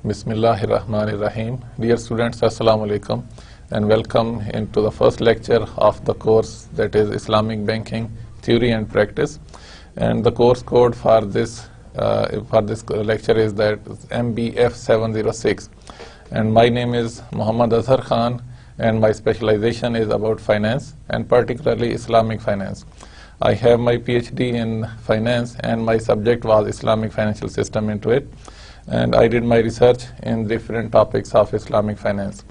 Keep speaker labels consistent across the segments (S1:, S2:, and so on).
S1: Bismillahirrahmanirrahim. Dear students, Assalamu alaikum and welcome into the first lecture of the course, that is Islamic Banking Theory and Practice. And the course code for this lecture is that MBF706. And my name is Muhammad Azhar Khan and my specialization is about finance and particularly Islamic finance. I have my PhD in finance and my subject was Islamic financial system into it. And I did my research in different topics of Islamic finance.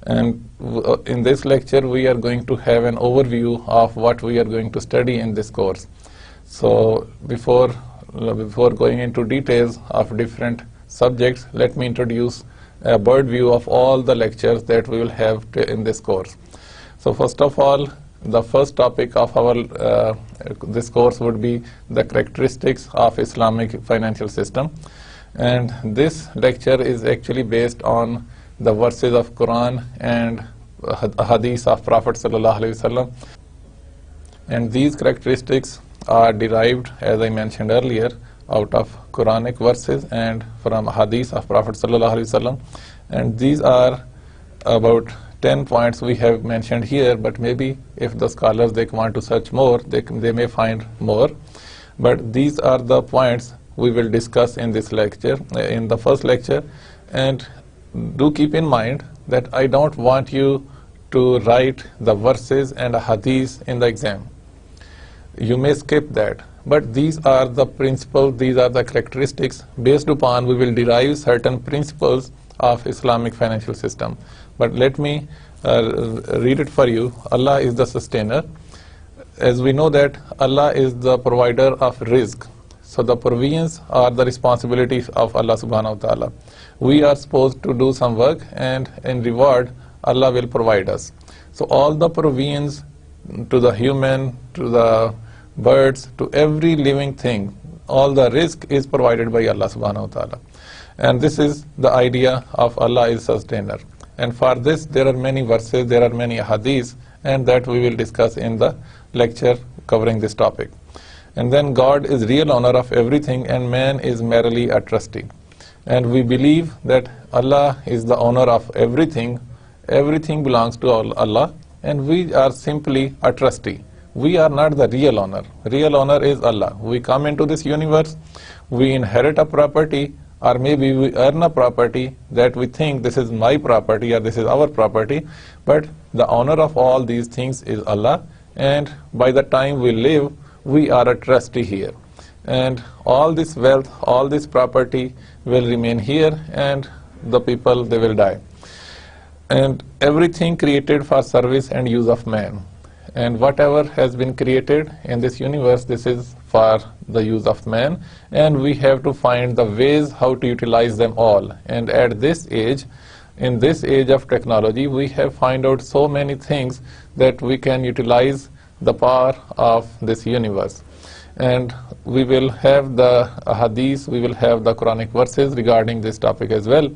S1: And in this lecture we are going to have an overview of what we are going to study in this course. So before going into details of different subjects, let me introduce a bird view of all the lectures that we will have in this course. So first of all, the first topic of our this course would be the characteristics of Islamic financial system. And this lecture is actually based on the verses of Quran and hadith of Prophet sallallahu alaihi wasallam. And these characteristics are derived, as I mentioned earlier, out of Quranic verses and from hadith of Prophet sallallahu alaihi wasallam. And these are about 10 points we have mentioned here, but maybe if the scholars they want to search more, they may find more. But these are the points we will discuss in this lecture, in the first lecture. And do keep in mind that I don't want you to write the verses and hadiths in the exam. You may skip that. But these are the principles, these are the characteristics based upon we will derive certain principles of Islamic financial system. But let me read it for you. Allah is the sustainer. As we know that Allah is the provider of rizq. So the provisions are the responsibilities of Allah subhanahu wa ta'ala. We are supposed to do some work and in reward Allah will provide us. So all the provisions to the human, to the birds, to every living thing, all the rizq is provided by Allah subhanahu wa ta'ala. And this is the idea of Allah is sustainer. And for this there are many verses, there are many hadiths, and that we will discuss in the lecture covering this topic. And then God is real owner of everything and man is merely a trustee. And we believe that Allah is the owner of everything. Everything belongs to Allah and we are simply a trustee. We are not the real owner. Real owner is Allah. We come into this universe, we inherit a property, or maybe we earn a property that we think this is my property or this is our property, but the owner of all these things is Allah, and by the time we live, we are a trustee here. And all this wealth, all this property will remain here, and the people, they will die. And everything created for service and use of man. And whatever has been created in this universe, this is for the use of man, and we have to find the ways how to utilize them all. And at this age, in this age of technology, we have found out so many things that we can utilize the power of this universe. And we will have the hadith, we will have the Quranic verses regarding this topic as well.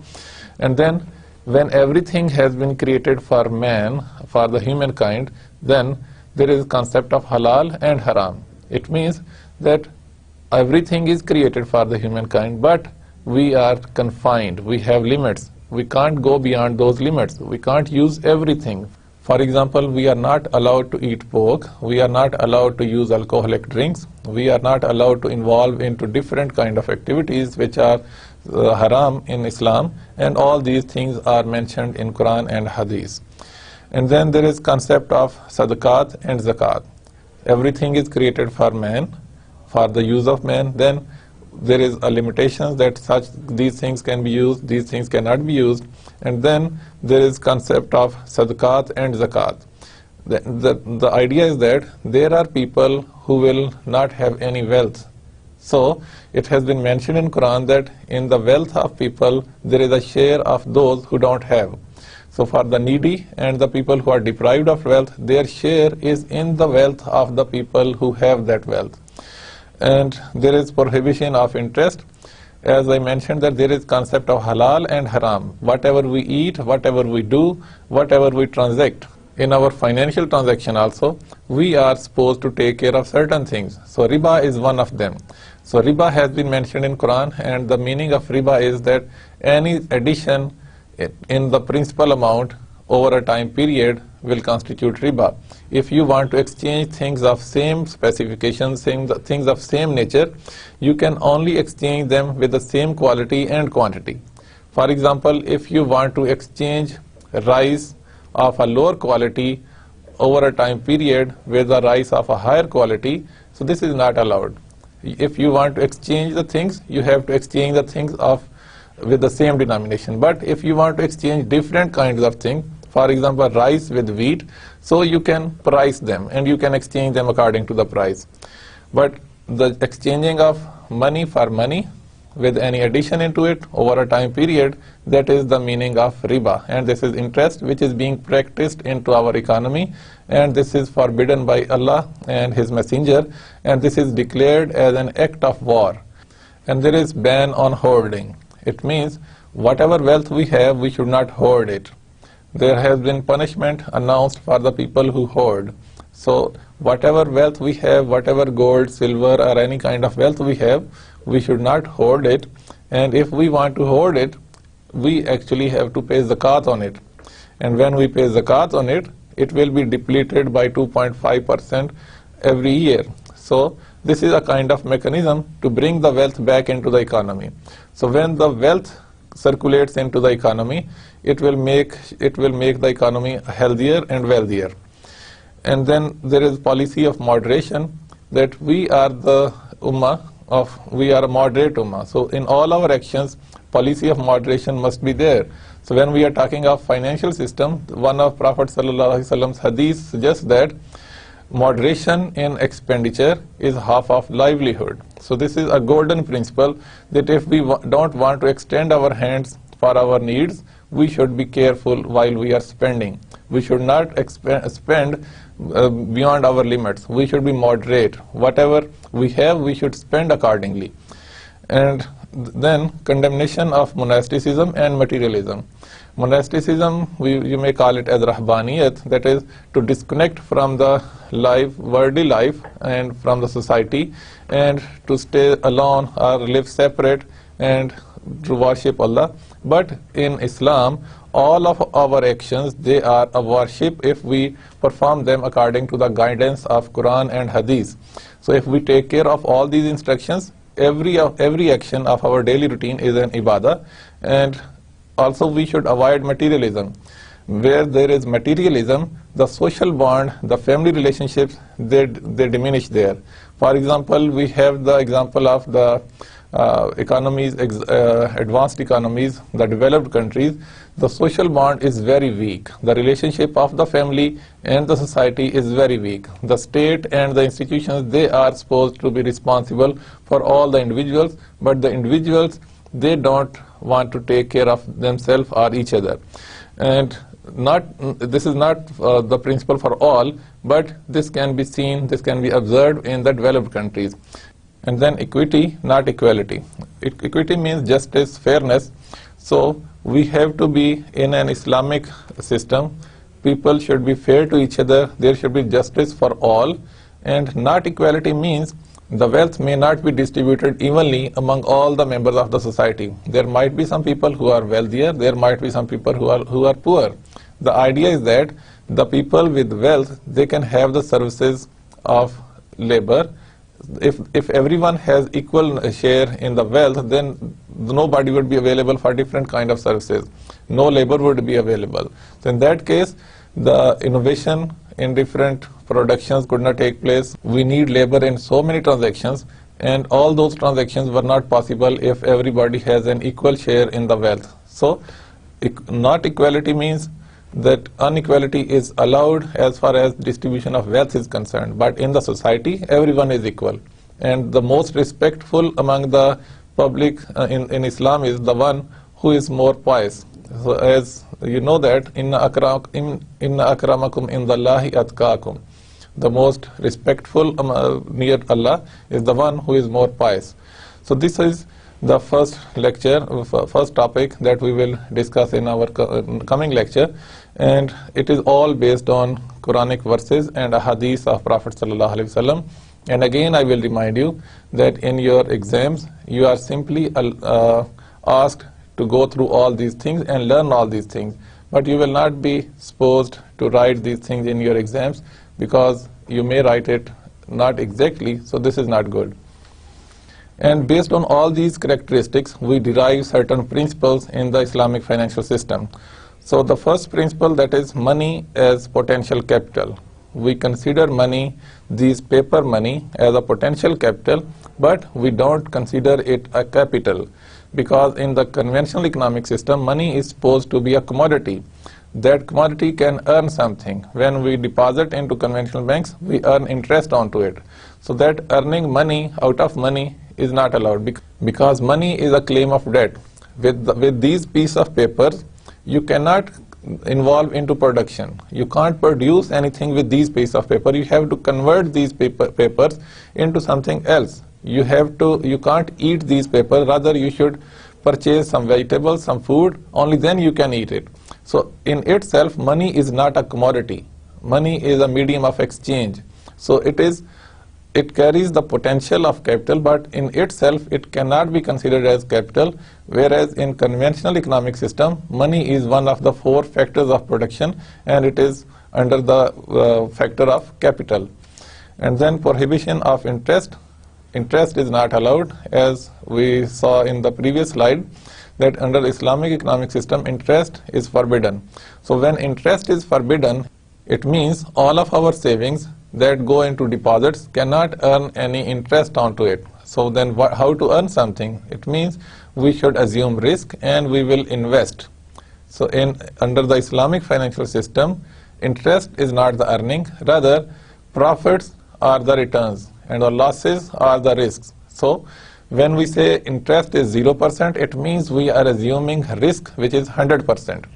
S1: And then when everything has been created for man, for the humankind, then there is a concept of halal and haram. It means that everything is created for the humankind, but we are confined, we have limits. We can't go beyond those limits. We can't use everything. For example, we are not allowed to eat pork, we are not allowed to use alcoholic drinks, we are not allowed to involve into different kind of activities which are haram in Islam, and all these things are mentioned in Quran and Hadith. And then there is concept of sadaqat and zakat. Everything is created for man, for the use of man. Then there is a limitation that these things can be used, these things cannot be used. And then there is concept of sadaqat and zakat. The idea is that there are people who will not have any wealth. So it has been mentioned in Quran that in the wealth of people there is a share of those who don't have. So for the needy and the people who are deprived of wealth, their share is in the wealth of the people who have that wealth. And there is prohibition of interest. As I mentioned, that there is concept of halal and haram. Whatever we eat, whatever we do, whatever we transact. In our financial transaction also, we are supposed to take care of certain things. So riba is one of them. So riba has been mentioned in Quran, and the meaning of riba is that any addition in the principal amount over a time period will constitute riba. If you want to exchange things of same specifications, things of same nature, you can only exchange them with the same quality and quantity. For example, if you want to exchange rice of a lower quality over a time period with the rice of a higher quality, so this is not allowed. If you want to exchange the things, you have to exchange the things with the same denomination. But if you want to exchange different kinds of things, for example rice with wheat, so you can price them and you can exchange them according to the price. But the exchanging of money for money with any addition into it over a time period, that is the meaning of riba, and this is interest which is being practiced into our economy, and this is forbidden by Allah and His Messenger, and this is declared as an act of war. And there is ban on hoarding. It means whatever wealth we have, we should not hoard it. There has been punishment announced for the people who hoard. So whatever wealth we have, whatever gold, silver or any kind of wealth we have, we should not hoard it, and if we want to hoard it, we actually have to pay zakat on it, and when we pay zakat on it, it will be depleted by 2.5% every year. So this is a kind of mechanism to bring the wealth back into the economy. So when the wealth circulates into the economy, it will make the economy healthier and wealthier. And then there is policy of moderation, that we are the ummah we are a moderate ummah. So in all our actions, policy of moderation must be there. So when we are talking of financial system, one of Prophet ﷺ's hadith suggests that moderation in expenditure is half of livelihood. So this is a golden principle, that if we don't want to extend our hands for our needs, we should be careful while we are spending. We should not spend beyond our limits. We should be moderate. Whatever we have, we should spend accordingly. And then condemnation of monasticism and materialism. Monasticism, you may call it as rahbaniyat, that is to disconnect from the worldly life and from the society, and to stay alone or live separate and to worship Allah. But in Islam, all of our actions, they are a worship if we perform them according to the guidance of Quran and Hadith. So if we take care of all these instructions, every action of our daily routine is an ibadah. And also we should avoid materialism. Where there is materialism, the social bond, the family relationships, they diminish there. For example, we have the example of the advanced economies, the developed countries. The social bond is very weak. The relationship of the family and the society is very weak. The state and the institutions, they are supposed to be responsible for all the individuals, but the individuals, they don't want to take care of themselves or each other. And this is not the principle for all, but this can be seen, this can be observed in the developed countries. And then equity, not equality. Equity means justice, fairness. So we have to be in an Islamic system. People should be fair to each other. There should be justice for all. And not equality means the wealth may not be distributed evenly among all the members of the society. There might be some people who are wealthier. There might be some people who are poor. The idea is that the people with wealth, they can have the services of labor. If everyone has equal share in the wealth, then nobody would be available for different kind of services. No labor would be available. So in that case, the innovation in different productions could not take place. We need labor in so many transactions, and all those transactions were not possible if everybody has an equal share in the wealth. So not equality means that inequality is allowed as far as distribution of wealth is concerned, but in the society everyone is equal, and the most respectful among the public in Islam is the one who is more pious. So as you know that inna akramakum indallahi atqakum, the most respectful near Allah is the one who is more pious. So this is the first lecture, first topic that we will discuss in our coming lecture, and it is all based on Quranic verses and a hadith of Prophet ﷺ. And again, I will remind you that in your exams, you are simply asked to go through all these things and learn all these things. But you will not be supposed to write these things in your exams, because you may write it not exactly, so this is not good. And based on all these characteristics, we derive certain principles in the Islamic financial system. So the first principle, that is money as potential capital. We consider money, these paper money, as a potential capital, but we don't consider it a capital, because in the conventional economic system, money is supposed to be a commodity. That commodity can earn something. When we deposit into conventional banks, we earn interest onto it. So that earning money out of money is not allowed, because money is a claim of debt. With these piece of papers, you cannot involve into production. You can't produce anything with these piece of paper. You have to convert these papers into something else. You can't eat these papers. Rather, you should purchase some vegetables, some food. Only then you can eat it. So in itself, money is not a commodity. Money is a medium of exchange. So it carries the potential of capital, but in itself it cannot be considered as capital, whereas in conventional economic system, money is one of the 4 factors of production, and it is under the factor of capital. And then prohibition of interest. Interest is not allowed, as we saw in the previous slide, that under Islamic economic system, interest is forbidden. So when interest is forbidden, it means all of our savings that go into deposits cannot earn any interest onto it. So then how to earn something? It means we should assume risk and we will invest. So under the Islamic financial system, interest is not the earning, rather profits are the returns and the losses are the risks. So when we say interest is 0%, it means we are assuming risk which is 100%.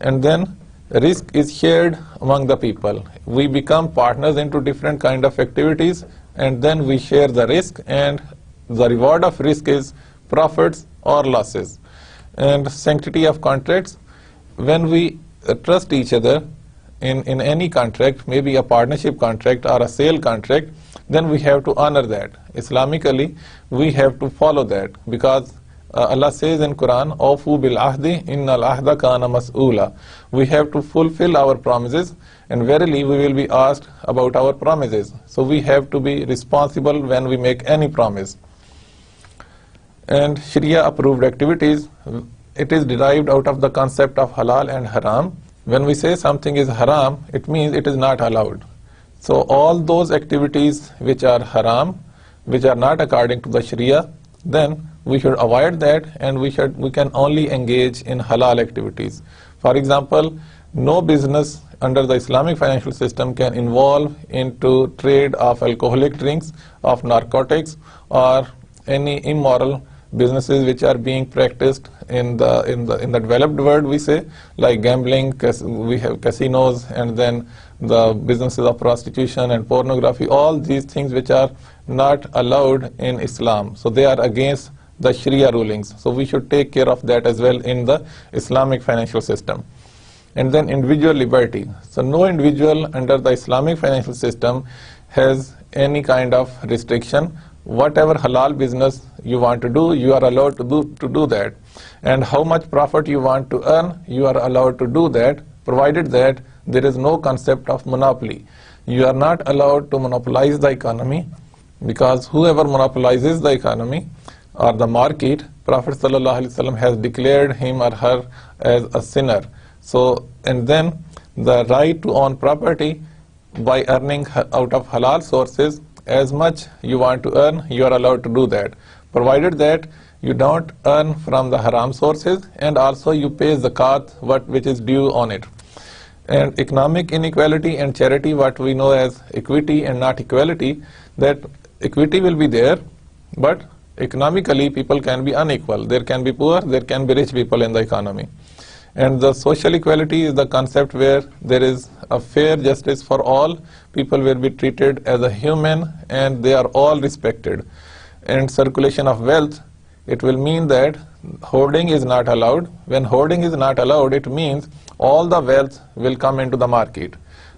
S1: And then risk is shared among the people. We become partners into different kind of activities, and then we share the risk, and the reward of risk is profits or losses. And sanctity of contracts. When we trust each other in any contract, maybe a partnership contract or a sale contract, then we have to honor that. Islamically, we have to follow that, because Allah says in Quran, "Awfu bil ahdi, innal ahda kana mas'oola." We have to fulfill our promises, and verily we will be asked about our promises. So we have to be responsible when we make any promise. And Sharia approved activities, it is derived out of the concept of halal and haram. When we say something is haram, it means it is not allowed. So all those activities which are haram, which are not according to the Sharia, then we should avoid that, and we can only engage in halal activities. For example, no business under the Islamic financial system can involve into trade of alcoholic drinks, of narcotics, or any immoral businesses which are being practiced in the developed world, we say, like gambling, we have casinos, and then the businesses of prostitution and pornography, all these things which are not allowed in Islam. So they are against the Sharia rulings. So we should take care of that as well in the Islamic financial system. And then individual liberty. So no individual under the Islamic financial system has any kind of restriction. Whatever halal business you want to do, you are allowed to do that. And how much profit you want to earn, you are allowed to do that, provided that there is no concept of monopoly. You are not allowed to monopolize the economy, because whoever monopolizes the economy or the market, Prophet ﷺ has declared him or her as a sinner. So, and then the right to own property by earning out of halal sources, as much you want to earn, you are allowed to do that, provided that you don't earn from the haram sources, and also you pay zakat, which is due on it. And economic inequality and charity, what we know as equity and not equality, that equity will be there, but economically people can be unequal. There can be poor, there can be rich people in the economy. And the social equality is the concept where there is a fair justice for all. People will be treated as a human and they are all respected. And circulation of wealth, it will mean that hoarding is not allowed. When hoarding is not allowed, it means all the wealth will come into the market.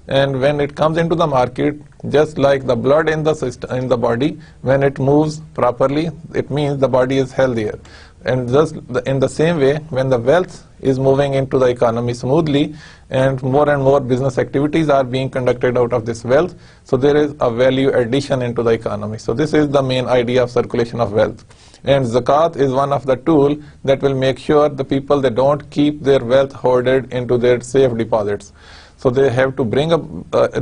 S1: and when it comes into the market, just like the blood in the system, in the body, when it moves properly, it means the body is healthier. And just in the same way, when the wealth is moving into the economy smoothly and more business activities are being conducted out of this wealth, so there is a value addition into the economy. So this is the main idea of circulation of wealth. And zakat is one of the tools that will make sure the people, they don't keep their wealth hoarded into their safe deposits. So they have to bring up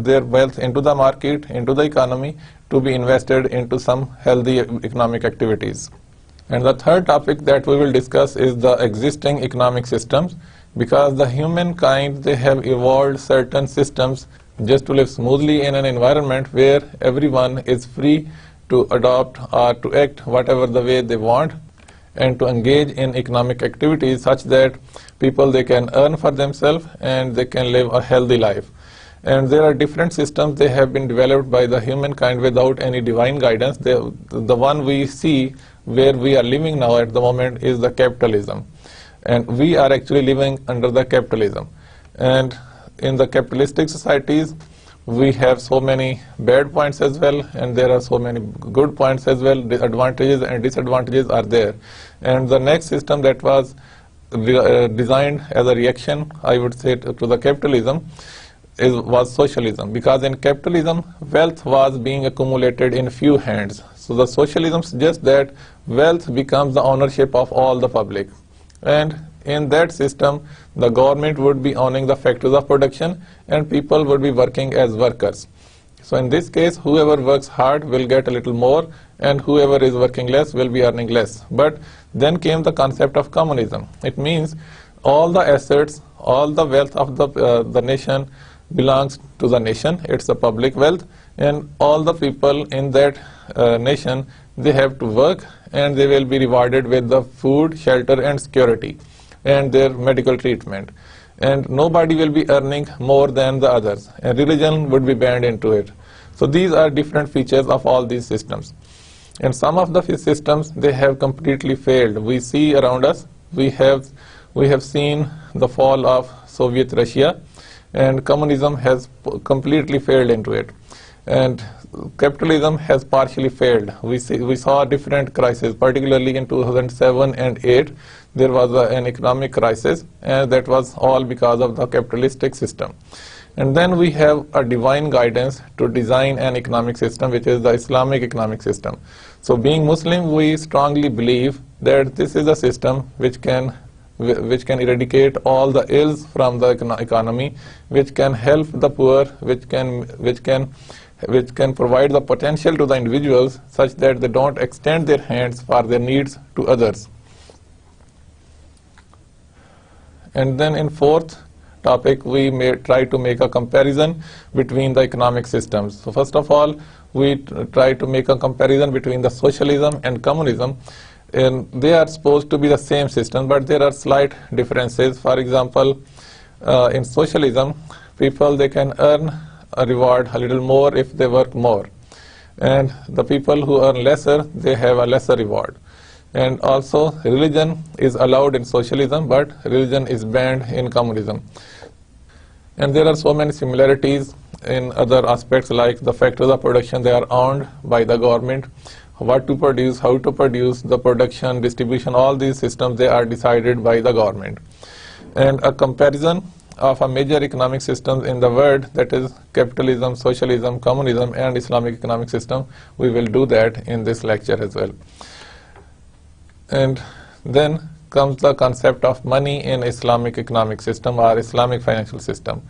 S1: their wealth into the market, into the economy, to be invested into some healthy economic activities. And the third topic that we will discuss is the existing economic systems, because the humankind, they have evolved certain systems just to live smoothly in an environment where everyone is free to adopt or to act whatever the way they want, and to engage in economic activities such that people, they can earn for themselves and they can live a healthy life. And there are different systems, they have been developed by the humankind without any divine guidance. The one we see where we are living now at the moment is the capitalism. And we are actually living under the capitalism. And in the capitalistic societies, we have so many bad points as well, and there are so many good points as well. The advantages and disadvantages are there. And the next system that was designed as a reaction, I would say, to the capitalism was socialism, because in capitalism, wealth was being accumulated in few hands. So the socialism suggests that wealth becomes the ownership of all the public. And in that system, the government would be owning the factors of production and people would be working as workers. So in this case, whoever works hard will get a little more and whoever is working less will be earning less. But then came the concept of communism. It means all the assets, all the wealth of the nation belongs to the nation. It's a public wealth, and all the people in that nation, they have to work and they will be rewarded with the food, shelter and security and their medical treatment. And nobody will be earning more than the others, and religion would be banned into it. So these are different features of all these systems. And some of the systems, they have completely failed. We see around us, we have seen the fall of Soviet Russia, and communism has completely failed into it. And capitalism has partially failed. We saw different crises, particularly in 2007 and 8. There was an economic crisis, and that was all because of the capitalistic system. And then we have a divine guidance to design an economic system, which is the Islamic economic system. So being Muslim, we strongly believe that this is a system which can eradicate all the ills from the economy, which can help the poor, which can provide the potential to the individuals such that they don't extend their hands for their needs to others. And then in fourth topic, we may try to make a comparison between the economic systems. So first of all, we try to make a comparison between the socialism and communism. And they are supposed to be the same system, but there are slight differences. For example, in socialism, people, they can earn a reward a little more if they work more. And the people who earn lesser, they have a lesser reward. And also, religion is allowed in socialism, but religion is banned in communism. And there are so many similarities in other aspects, like the factors of production, they are owned by the government. What to produce, how to produce, the production, distribution, all these systems, they are decided by the government. And a comparison of a major economic systems in the world, that is capitalism, socialism, communism and Islamic economic system, we will do that in this lecture as well. And then comes the concept of money in Islamic economic system or Islamic financial system.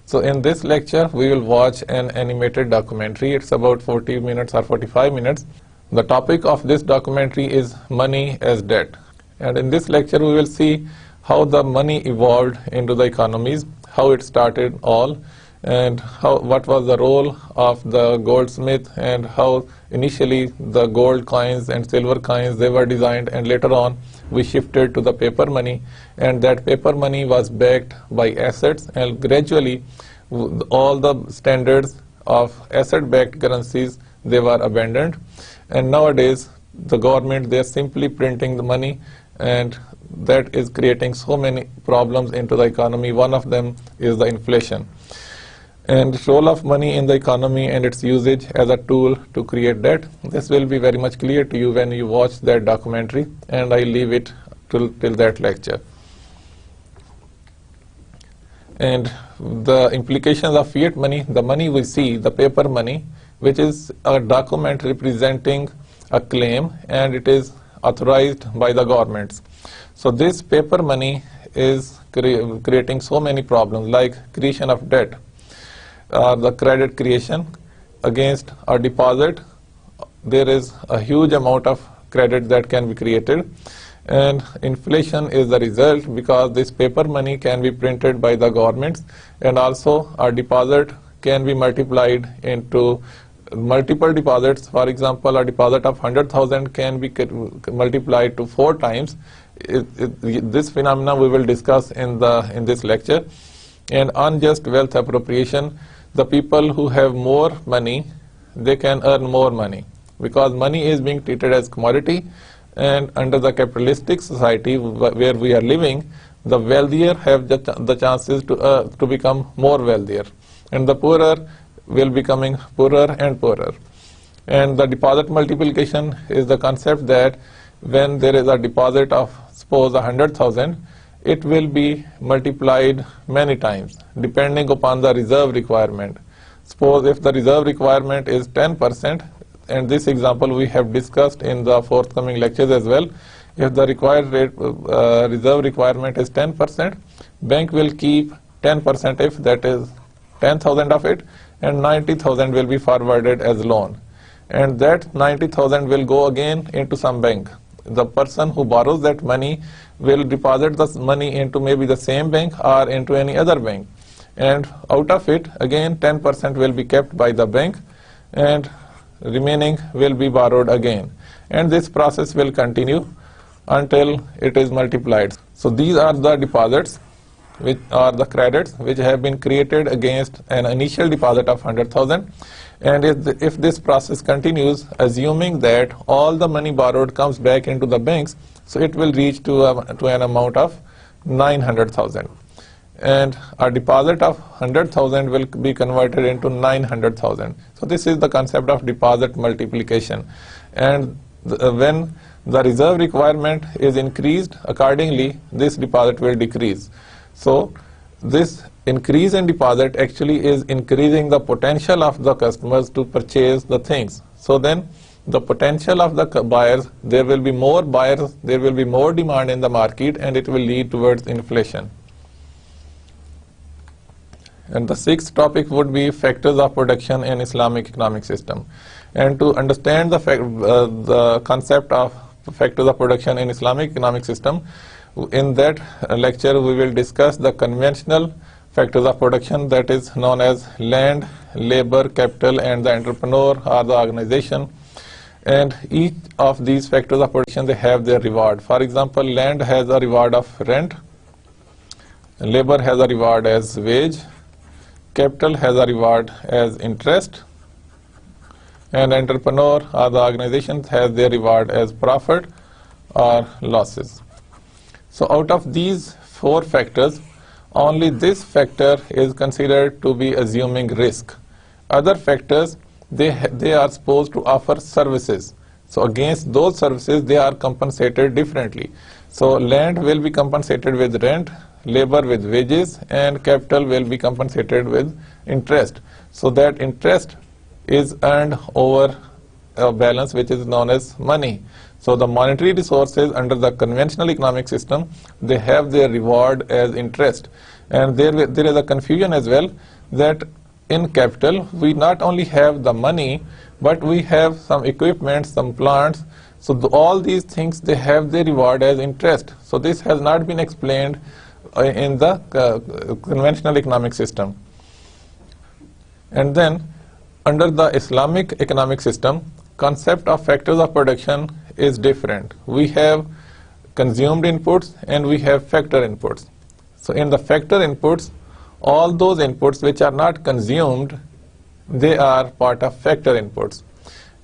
S1: So in this lecture, we will watch an animated documentary. It's about 40 minutes or 45 minutes. The topic of this documentary is money as debt. And in this lecture, we will see how the money evolved into the economies, how it started all, and what was the role of the goldsmith, and how initially the gold coins and silver coins, they were designed, and later on we shifted to the paper money, and that paper money was backed by assets, and gradually all the standards of asset-backed currencies, they were abandoned. And nowadays the government, they are simply printing the money, and that is creating so many problems into the economy. One of them is the inflation. and role of money in the economy and its usage as a tool to create debt. This will be very much clear to you when you watch that documentary, and I leave it till that lecture. And the implications of fiat money, the money we see, the paper money, which is a document representing a claim, and it is authorized by the governments. So this paper money is creating so many problems, like creation of debt, the credit creation against a deposit. There is a huge amount of credit that can be created, and inflation is the result because this paper money can be printed by the governments, and also a deposit can be multiplied into multiple deposits. For example, a deposit of 100,000 can be multiplied to 4 times. This phenomena we will discuss in this lecture. And unjust wealth appropriation, the people who have more money, they can earn more money because money is being treated as commodity, and under the capitalistic society where we are living, the wealthier have the chances to become more wealthier, and the poorer will becoming poorer and poorer. And the deposit multiplication is the concept that when there is a deposit of suppose 100,000, it will be multiplied many times depending upon the reserve requirement. Suppose if the reserve requirement is 10%, and this example we have discussed in the forthcoming lectures as well. If the required reserve requirement is 10%, bank will keep 10% if that is 10,000 of it, and 90,000 will be forwarded as loan, and that 90,000 will go again into some bank. The person who borrows that money will deposit the money into maybe the same bank or into any other bank, and out of it again 10% will be kept by the bank, and remaining will be borrowed again, and this process will continue until it is multiplied. So these are the deposits, which are the credits which have been created against an initial deposit of 100,000, and if this process continues, assuming that all the money borrowed comes back into the banks, so it will reach to an amount of 900,000, and a deposit of 100,000 will be converted into 900,000. So this is the concept of deposit multiplication, and when the reserve requirement is increased, accordingly this deposit will decrease. So this increase in deposit actually is increasing the potential of the customers to purchase the things. So then the potential of the buyers, there will be more buyers, there will be more demand in the market, and it will lead towards inflation. And the 6th topic would be factors of production in Islamic economic system. And to understand the concept of factors of production in Islamic economic system, in that lecture we will discuss the conventional factors of production, that is known as land, labor, capital, and the entrepreneur or the organization. And each of these factors of production, they have their reward. For example, land has a reward of rent, labor has a reward as wage, capital has a reward as interest, and entrepreneur or the organization has their reward as profit or losses. So out of these 4 factors, only this factor is considered to be assuming risk. Other factors, they are supposed to offer services. So against those services, they are compensated differently. So land will be compensated with rent, labor with wages, and capital will be compensated with interest. So that interest is earned over a balance which is known as money. So the monetary resources under the conventional economic system, they have their reward as interest. And there is a confusion as well, that in capital we not only have the money, but we have some equipment, some plants. So all these things, they have their reward as interest. So this has not been explained in the conventional economic system. And then under the Islamic economic system, concept of factors of production is different. We have consumed inputs and we have factor inputs. So in the factor inputs, all those inputs which are not consumed, they are part of factor inputs.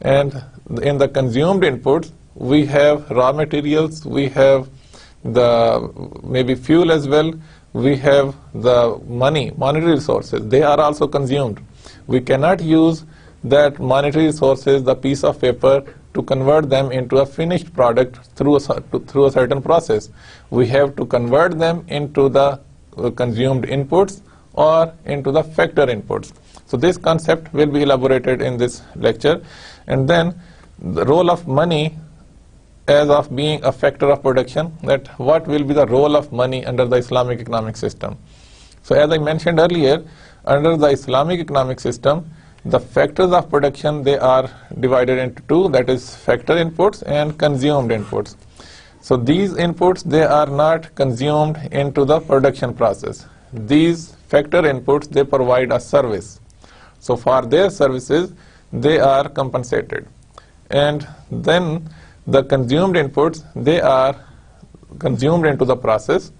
S1: And in the consumed inputs, we have raw materials, we have the maybe fuel as well, we have the monetary resources. They are also consumed. We cannot use that monetary resources, the piece of paper, to convert them into a finished product through a certain process. We have to convert them into the consumed inputs or into the factor inputs. So this concept will be elaborated in this lecture. And then the role of money as of being a factor of production, that what will be the role of money under the Islamic economic system. So as I mentioned earlier, under the Islamic economic system, the factors of production, they are divided into two, that is factor inputs and consumed inputs. So these inputs, they are not consumed into the production process. These factor inputs, they provide a service. So for their services, they are compensated. And then the consumed inputs, they are consumed into the process.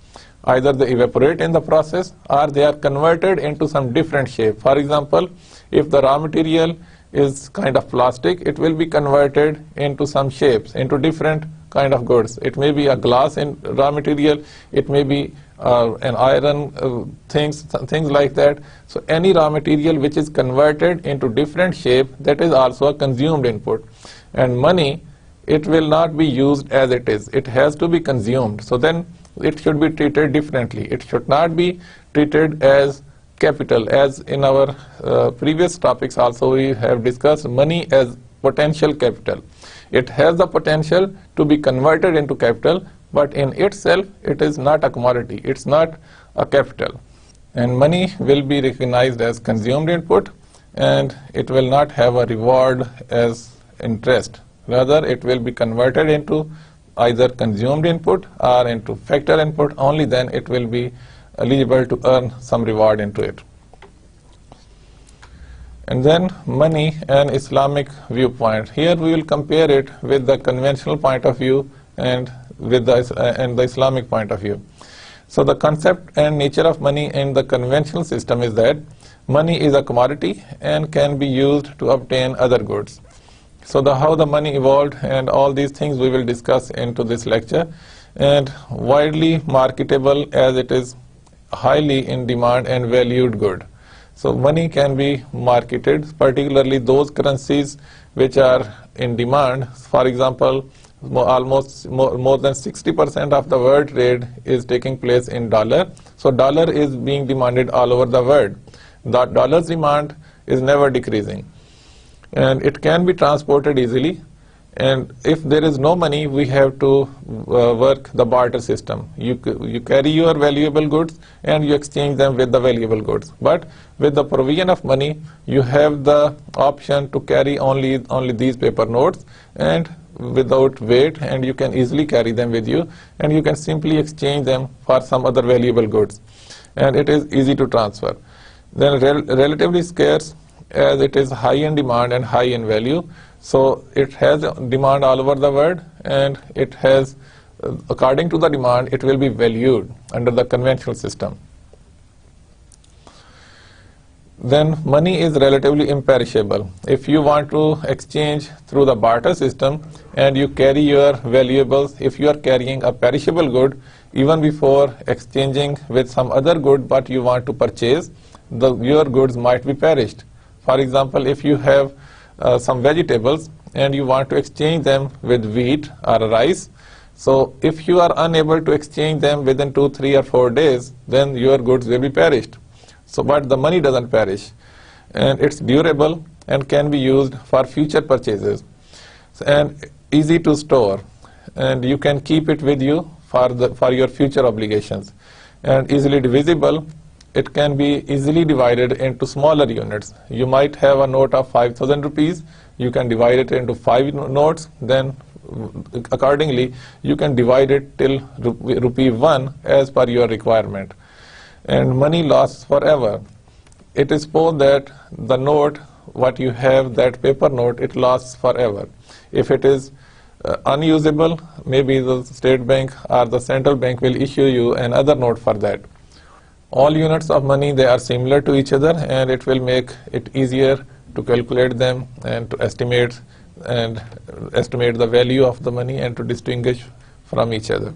S1: Either they evaporate in the process or they are converted into some different shape. For example, if the raw material is kind of plastic, it will be converted into some shapes, into different kind of goods. It may be a glass in raw material, it may be an iron, things like that. So any raw material which is converted into different shape, that is also a consumed input. And money, it will not be used as it is. It has to be consumed. So then it should be treated differently. It should not be treated as capital. As in our previous topics also, we have discussed money as potential capital. It has the potential to be converted into capital, but in itself, it is not a commodity. It's not a capital. And money will be recognized as consumed input, and it will not have a reward as interest. Rather, it will be converted into either consumed input or into factor input. Only then it will be eligible to earn some reward into it. And then money and Islamic viewpoint. Here we will compare it with the conventional point of view and with the Islamic point of view. So the concept and nature of money in the conventional system is that money is a commodity and can be used to obtain other goods. So how the money evolved and all these things we will discuss into this lecture. And widely marketable as it is highly in demand and valued good. So money can be marketed, particularly those currencies which are in demand. For example, almost more than 60% of the world trade is taking place in dollar. So dollar is being demanded all over the world. The dollar's demand is never decreasing. And it can be transported easily. And if there is no money, we have to work the barter system. You carry your valuable goods and you exchange them with the valuable goods. But with the provision of money, you have the option to carry only these paper notes and without weight, and you can easily carry them with you, and you can simply exchange them for some other valuable goods. And it is easy to transfer. Then relatively scarce, as it is high in demand and high in value. So it has demand all over the world, and it has, according to the demand, it will be valued under the conventional system. Then money is relatively imperishable. If you want to exchange through the barter system and you carry your valuables, if you are carrying a perishable good, even before exchanging with some other good but you want to purchase, your goods might be perished. For example, if you have some vegetables and you want to exchange them with wheat or rice, so if you are unable to exchange them within 2, 3 or 4 days, then your goods will be perished. So, but the money doesn't perish, and it's durable and can be used for future purchases, and easy to store, and you can keep it with you for your future obligations, and easily divisible. It can be easily divided into smaller units. You might have a note of 5,000 rupees. You can divide it into 5 notes. Then accordingly, you can divide it till rupee 1 as per your requirement. And money lasts forever. It is supposed that the note, what you have, that paper note, it lasts forever. If it is unusable, maybe the state bank or the central bank will issue you another note for that. All units of money, they are similar to each other, and it will make it easier to calculate them and to estimate the value of the money and to distinguish from each other.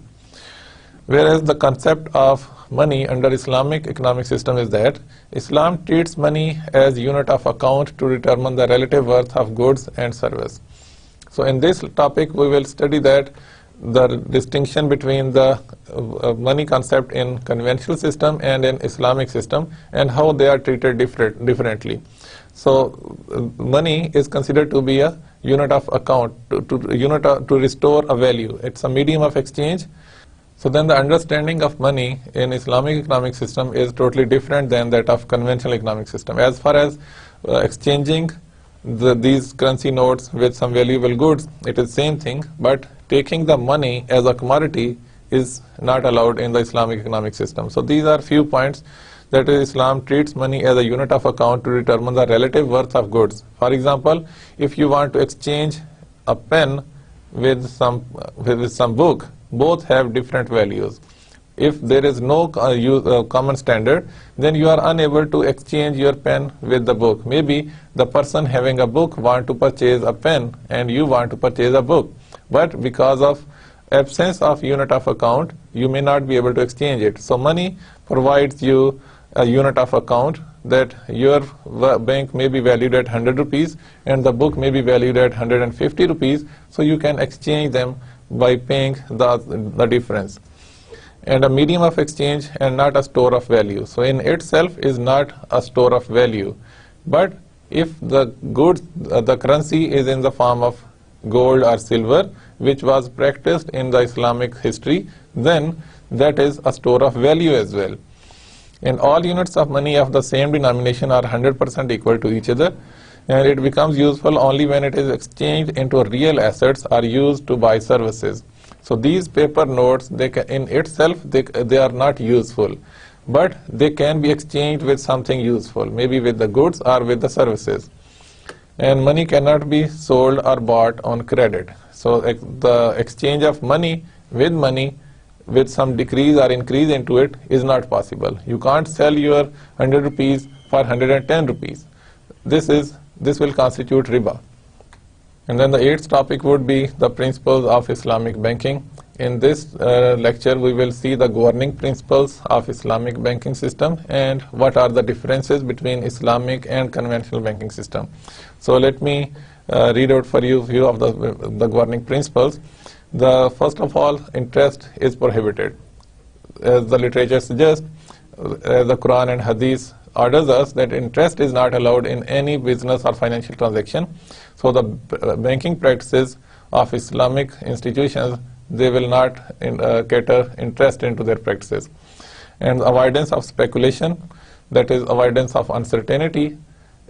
S1: Whereas the concept of money under Islamic economic system is that Islam treats money as unit of account to determine the relative worth of goods and service. So in this topic we will study that the distinction between the money concept in conventional system and in Islamic system and how they are treated differently. So money is considered to be a unit of account, to restore a value. It's a medium of exchange. So then the understanding of money in Islamic economic system is totally different than that of conventional economic system. As far as exchanging these currency notes with some valuable goods, it is same thing, but taking the money as a commodity is not allowed in the Islamic economic system. So these are few points that Islam treats money as a unit of account to determine the relative worth of goods. For example, if you want to exchange a pen with some book, both have different values. If there is no common standard, then you are unable to exchange your pen with the book. Maybe the person having a book want to purchase a pen and you want to purchase a book, but because of absence of unit of account, you may not be able to exchange it. So money provides you a unit of account that your bank may be valued at 100 rupees and the book may be valued at 150 rupees, so you can exchange them by paying the difference. And a medium of exchange and not a store of value. So in itself is not a store of value. But if the goods, the currency is in the form of gold or silver, which was practiced in the Islamic history, then that is a store of value as well. And all units of money of the same denomination are 100% equal to each other, and it becomes useful only when it is exchanged into real assets or used to buy services. So these paper notes, in itself they are not useful, but they can be exchanged with something useful, maybe with the goods or with the services. And money cannot be sold or bought on credit. So the exchange of money with some decrease or increase into it is not possible. You can't sell your 100 rupees for 110 rupees. This will constitute riba. And then the eighth topic would be the principles of Islamic banking. In this lecture we will see the governing principles of Islamic banking system and what are the differences between Islamic and conventional banking system. So let me read out for you a few of the governing principles. First of all, interest is prohibited. As the literature suggests, the Quran and Hadith orders us that interest is not allowed in any business or financial transaction. So the banking practices of Islamic institutions, they will not cater interest into their practices. And avoidance of speculation, that is avoidance of uncertainty,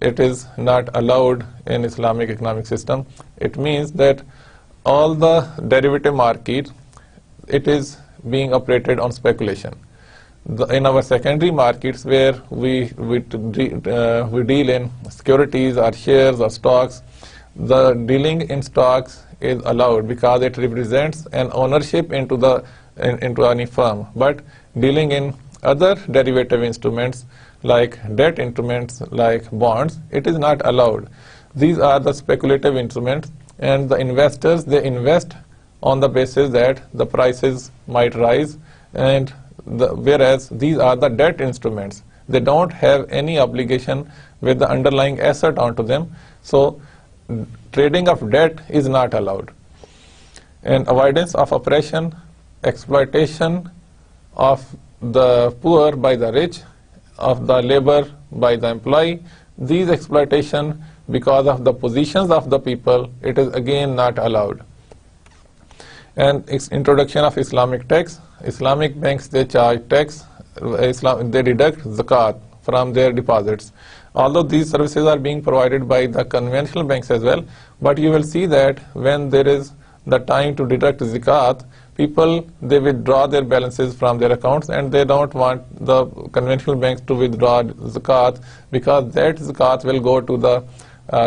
S1: it is not allowed in Islamic economic system. It means that all the derivative market, it is being operated on speculation. In our secondary markets where we deal in securities or shares or stocks, the dealing in stocks is allowed because it represents an ownership into any firm. But dealing in other derivative instruments like debt instruments like bonds, it is not allowed. These are the speculative instruments, and the investors, they invest on the basis that the prices might rise, and whereas these are the debt instruments. They don't have any obligation with the underlying asset onto them. So trading of debt is not allowed. And avoidance of oppression, exploitation of the poor by the rich, of the labor by the employee, these exploitation because of the positions of the people, it is again not allowed. And introduction of Islamic tax. Islamic banks, they charge tax, they deduct zakat from their deposits. Although these services are being provided by the conventional banks as well, but you will see that when there is the time to deduct zakat, people, they withdraw their balances from their accounts, and they don't want the conventional banks to withdraw zakat because that zakat will go to the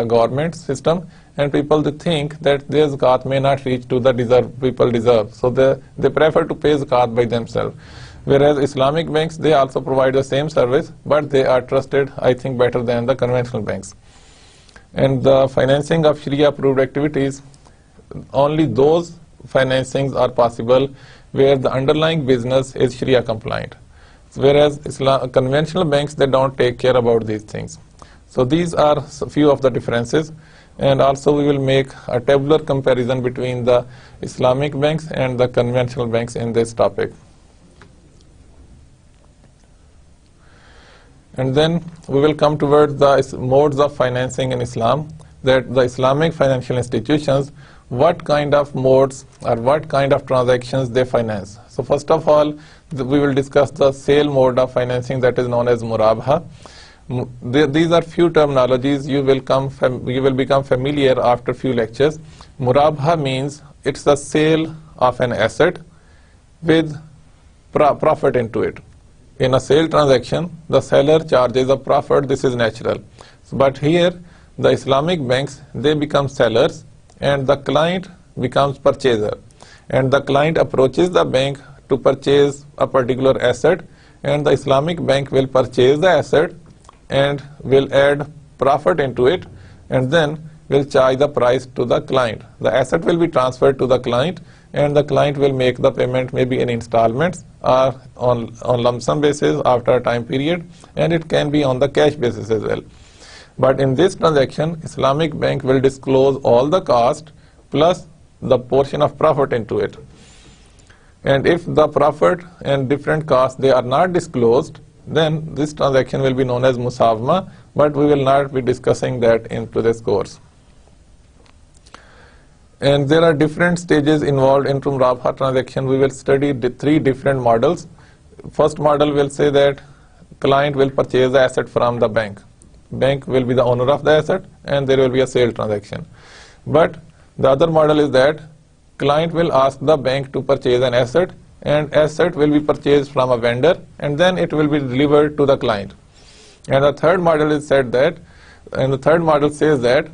S1: government system, and people, they think that their zakat may not reach to the people deserve. So they prefer to pay zakat by themselves. Whereas Islamic banks, they also provide the same service, but they are trusted, I think, better than the conventional banks. And the financing of Sharia approved activities, only those financings are possible where the underlying business is Sharia compliant. Whereas conventional banks, they don't take care about these things. So these are a few of the differences, and also we will make a tabular comparison between the Islamic banks and the conventional banks in this topic. And then we will come towards the modes of financing in Islam, that the Islamic financial institutions, what kind of modes or what kind of transactions they finance. So first of all, we will discuss the sale mode of financing, that is known as murabaha. These are few terminologies you will become familiar after few lectures. Murabaha means it's the sale of an asset with profit into it. In a sale transaction, the seller charges a profit. This is natural. But here, the Islamic banks, they become sellers and the client becomes purchaser. And the client approaches the bank to purchase a particular asset, and the Islamic bank will purchase the asset and will add profit into it, and then will charge the price to the client. The asset will be transferred to the client, and the client will make the payment maybe in installments or on lump sum basis after a time period, and it can be on the cash basis as well. But in this transaction, Islamic bank will disclose all the cost plus the portion of profit into it. And if the profit and different costs, they are not disclosed, then this transaction will be known as musawama, but we will not be discussing that into this course. And there are different stages involved in murabaha transaction. We will study the three different models. First model will say that client will purchase the asset from the bank. Bank will be the owner of the asset, and there will be a sale transaction. But the other model is that client will ask the bank to purchase an asset, and asset will be purchased from a vendor, and then it will be delivered to the client. And the third model is said that, and the third model says that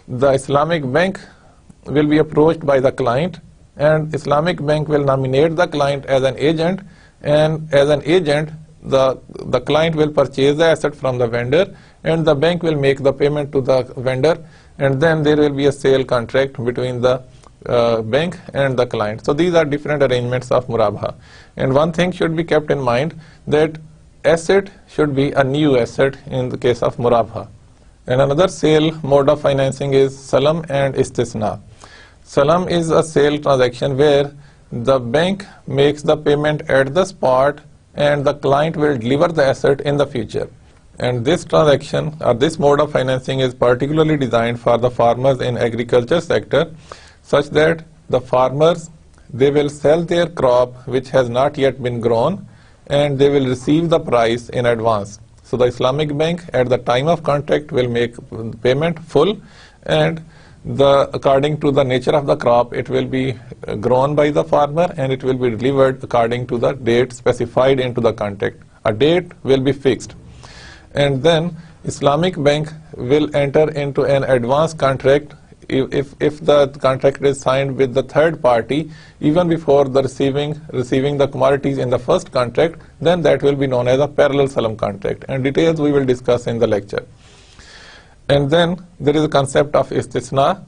S1: the Islamic bank will be approached by the client, and Islamic bank will nominate the client as an agent, and as an agent, the client will purchase the asset from the vendor, and the bank will make the payment to the vendor, and then there will be a sale contract between the bank and the client. So these are different arrangements of murabaha. And one thing should be kept in mind, that asset should be a new asset in the case of murabaha. And another sale mode of financing is salam and istisna. Salam is a sale transaction where the bank makes the payment at the spot and the client will deliver the asset in the future. And this transaction or this mode of financing is particularly designed for the farmers in agriculture sector, such that the farmers, they will sell their crop which has not yet been grown, and they will receive the price in advance. So the Islamic bank at the time of contract will make payment full, and according to the nature of the crop, it will be grown by the farmer and it will be delivered according to the date specified into the contract. A date will be fixed. And then Islamic bank will enter into an advance contract if the contract is signed with the third party even before the receiving the commodities in the first contract, then that will be known as a parallel salam contract, and details we will discuss in the lecture. And then there is a concept of istisna.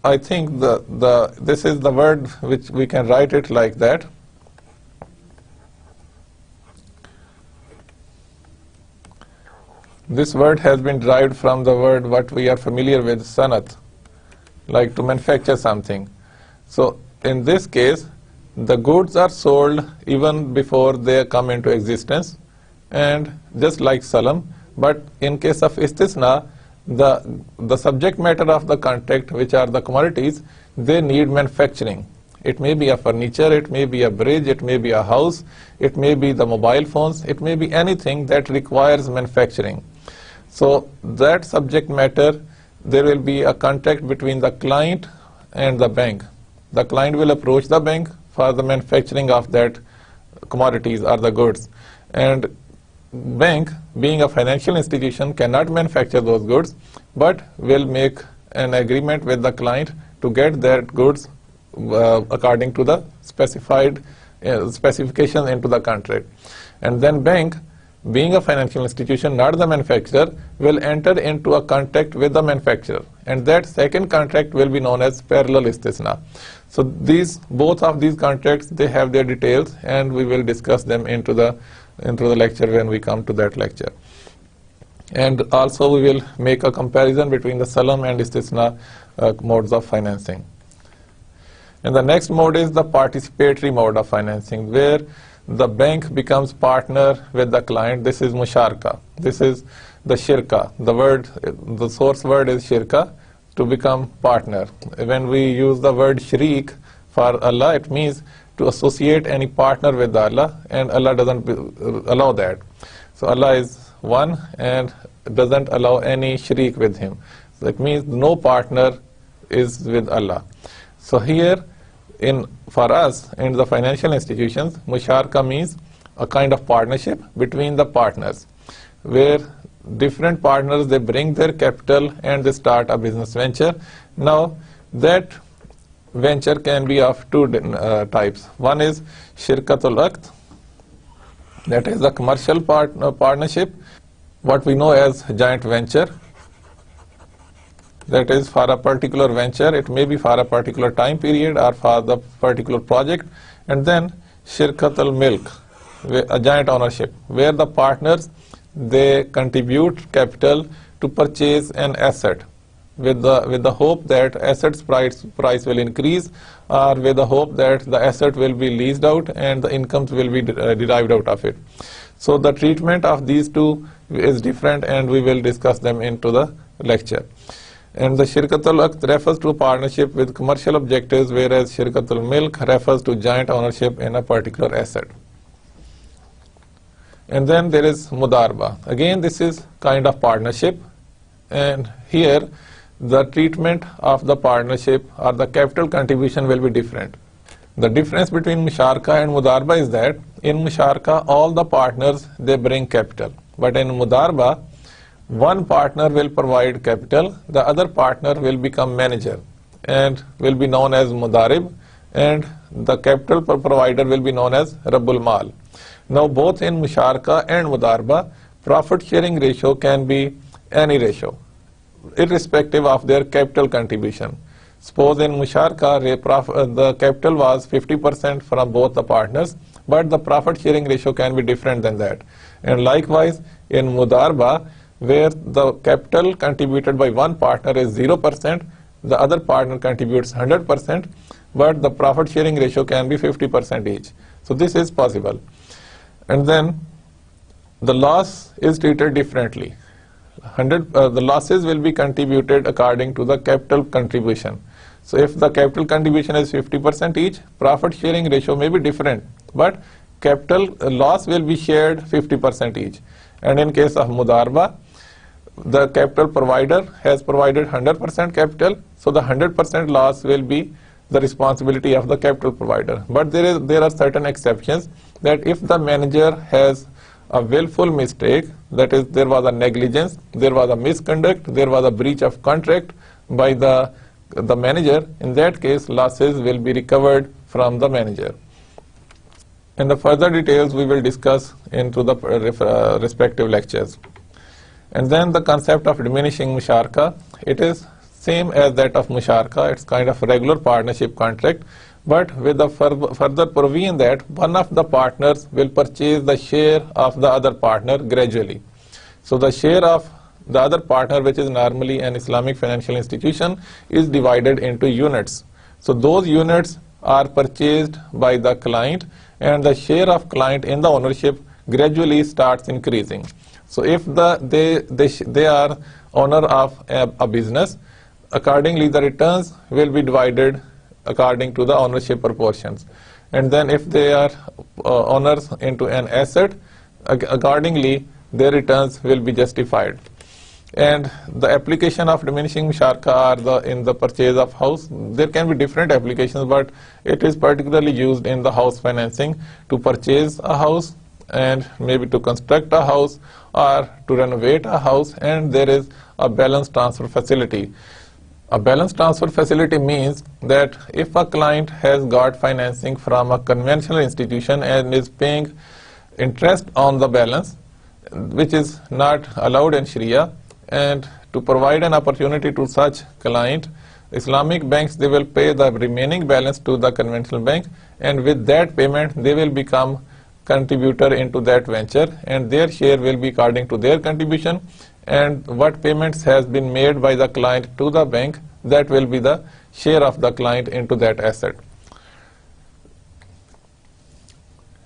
S1: I think this is the word which we can write it like that. This word has been derived from the word what we are familiar with, sanat, like to manufacture something. So in this case, the goods are sold even before they come into existence, and just like salam. But in case of istisna, the subject matter of the contract, which are the commodities, they need manufacturing. It may be a furniture, it may be a bridge, it may be a house, it may be the mobile phones, it may be anything that requires manufacturing. So that subject matter, there will be a contract between the client and the bank. The client will approach the bank for the manufacturing of that commodities or the goods. And bank, being a financial institution, cannot manufacture those goods, but will make an agreement with the client to get that goods according to the specified specifications into the contract. And then bank, being a financial institution, not the manufacturer, will enter into a contract with the manufacturer. and that second contract will be known as parallel istisna. So both of these contracts, they have their details, and we will discuss them into the lecture when we come to that lecture. And also we will make a comparison between the salam and istisna modes of financing. And the next mode is the participatory mode of financing, where the bank becomes partner with the client. This is musharka. This is the shirka. The source word is shirka, to become partner. When we use the word shariq for Allah, it means to associate any partner with Allah, and Allah doesn't allow that. So Allah is one and doesn't allow any shariq with him. So it means no partner is with Allah. So here, for us in the financial institutions, musharka means a kind of partnership between the partners, where different partners, they bring their capital and they start a business venture. Now that venture can be of two types. One is shirkatul aqd, that is a commercial partnership, what we know as joint venture. That is for a particular venture. It may be for a particular time period or for the particular project. And then shirkatul milk, a joint ownership, where the partners, they contribute capital to purchase an asset with the hope that asset's price will increase, or with the hope that the asset will be leased out and the incomes will be derived out of it. So the treatment of these two is different, and we will discuss them into the lecture. And the shirkatul aqd refers to a partnership with commercial objectives, whereas shirkatul milk refers to joint ownership in a particular asset. And then there is mudarba. Again, this is kind of partnership, and here the treatment of the partnership or the capital contribution will be different. The difference between musharka and mudarba is that in musharka all the partners, they bring capital, but in mudarba one partner will provide capital, the other partner will become manager and will be known as mudarib, and the capital provider will be known as rabbul mal. Now both in musharka and mudarba, profit sharing ratio can be any ratio, irrespective of their capital contribution. Suppose in musharka, the capital was 50% from both the partners, but the profit sharing ratio can be different than that. And likewise in mudarba, where the capital contributed by one partner is 0%, the other partner contributes 100%, but the profit sharing ratio can be 50% each. So this is possible. And then the loss is treated differently. The losses will be contributed according to the capital contribution. So if the capital contribution is 50% each, profit sharing ratio may be different, but capital loss will be shared 50% each. And in case of mudarba, the capital provider has provided 100% capital, so the 100% loss will be the responsibility of the capital provider. But there are certain exceptions, that if the manager has a willful mistake, that is, there was a negligence, there was a misconduct, there was a breach of contract by the manager, in that case losses will be recovered from the manager. And the further details we will discuss into the respective lectures. And then the concept of diminishing musharka, it is same as that of musharka. It's kind of regular partnership contract, but with the further provision that one of the partners will purchase the share of the other partner gradually. So the share of the other partner, which is normally an Islamic financial institution, is divided into units. So those units are purchased by the client, and the share of client in the ownership gradually starts increasing. So if they are owner of a business, accordingly the returns will be divided according to the ownership proportions. And then if they are owners into an asset, accordingly their returns will be justified. And the application of diminishing musharka or in the purchase of house, there can be different applications, but it is particularly used in the house financing to purchase a house and maybe to construct a house or to renovate a house, and there is a balance transfer facility. A balance transfer facility means that if a client has got financing from a conventional institution and is paying interest on the balance, which is not allowed in Sharia, and to provide an opportunity to such client, Islamic banks, they will pay the remaining balance to the conventional bank, and with that payment they will become contributor into that venture, and their share will be according to their contribution, and what payments has been made by the client to the bank, that will be the share of the client into that asset.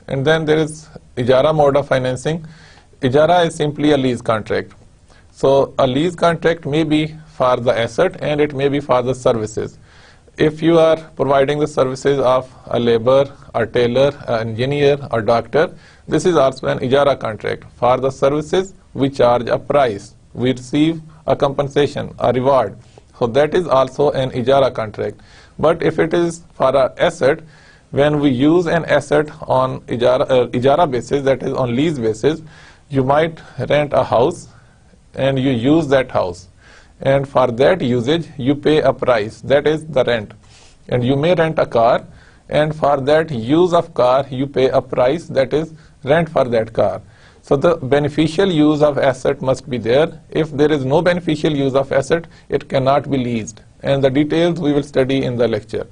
S1: And then there is Ijara mode of financing. Ijara is simply a lease contract. So a lease contract may be for the asset and it may be for the services. If you are providing the services of a laborer, a tailor, an engineer, or doctor, this is also an Ijara contract. For the services, we charge a price. We receive a compensation, a reward. So that is also an Ijara contract. But if it is for an asset, when we use an asset on Ijara basis, that is on lease basis, you might rent a house and you use that house. And for that usage, you pay a price, that is the rent. And you may rent a car, and for that use of car, you pay a price, that is rent for that car. So the beneficial use of asset must be there. If there is no beneficial use of asset, it cannot be leased. And the details we will study in the lecture.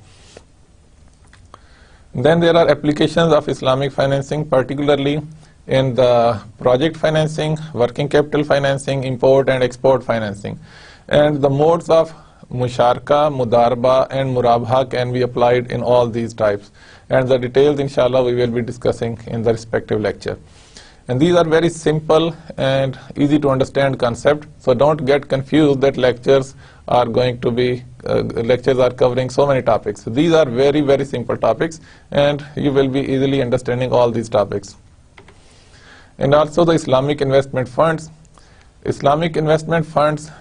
S1: Then there are applications of Islamic financing, particularly in the project financing, working capital financing, import and export financing. And the modes of Musharka, Mudarba and Murabha can be applied in all these types. And the details, inshallah, we will be discussing in the respective lecture. And these are very simple and easy to understand concept. So don't get confused that lectures are going to be, lectures are covering so many topics. So these are very, very simple topics, and you will be easily understanding all these topics. And also the Islamic investment funds. Islamic investment funds,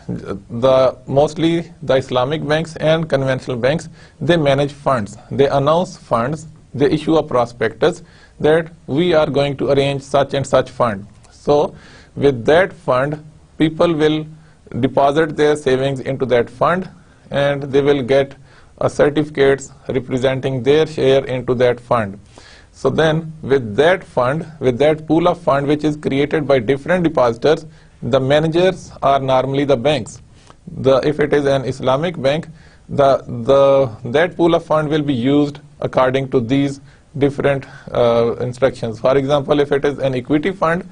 S1: mostly the Islamic banks and conventional banks, they manage funds. They announce funds. They issue a prospectus that we are going to arrange such and such fund. So with that fund, people will deposit their savings into that fund, and they will get a certificates representing their share into that fund. So then with that fund, with that pool of fund which is created by different depositors, the managers are normally the banks. If it is an Islamic bank, that pool of fund will be used according to these different instructions. For example, if it is an equity fund,